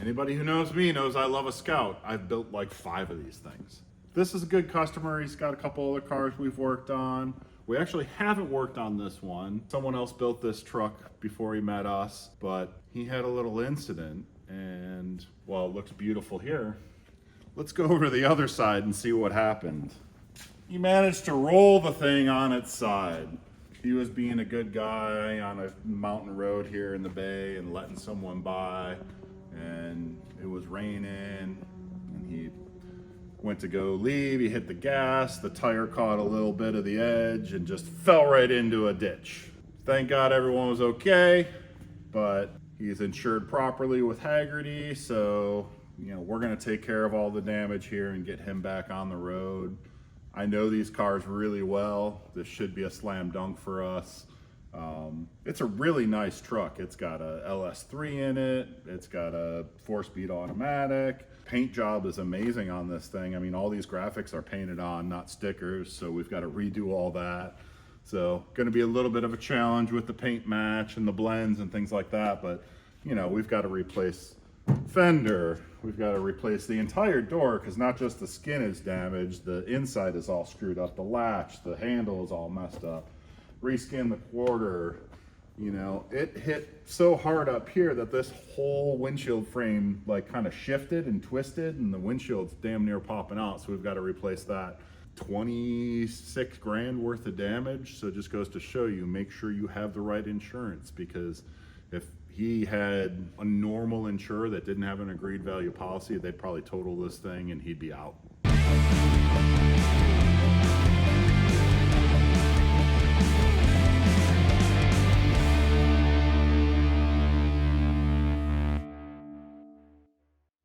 Anybody who knows me knows I love a Scout. I've built like 5 of these things. This is a good customer. He's got a couple other cars we've worked on. We actually haven't worked on this one. Someone else built this truck before he met us, but he had a little incident and, well, it looks beautiful here. Let's go over to the other side and see what happened. He managed to roll the thing on its side. He was being a good guy on a mountain road here in the bay and letting someone by, and it was raining, and he went to go leave. He hit the gas, the tire caught a little bit of the edge and just fell right into a ditch. Thank God everyone was okay, but he's insured properly with Haggerty, so we're gonna take care of all the damage here and get him back on the road. I know these cars really well. This should be a slam dunk for us. It's a really nice truck. It's got a LS3 in it. It's got a 4-speed automatic. Paint job is amazing on this thing. I mean, all these graphics are painted on, not stickers, so we've got to redo all that. So gonna be a little bit of a challenge with the paint match and the blends and things like that, but we've got to replace fender. We've got to replace the entire door, because not just the skin is damaged, the inside is all screwed up, the latch, the handle is all messed up. Reskin the quarter. It hit so hard up here that this whole windshield frame like kind of shifted and twisted, and the windshield's damn near popping out, so we've got to replace that. 26 grand worth of damage. So it just goes to show you, make sure you have the right insurance, because if he had a normal insurer that didn't have an agreed value policy, they'd probably total this thing and he'd be out.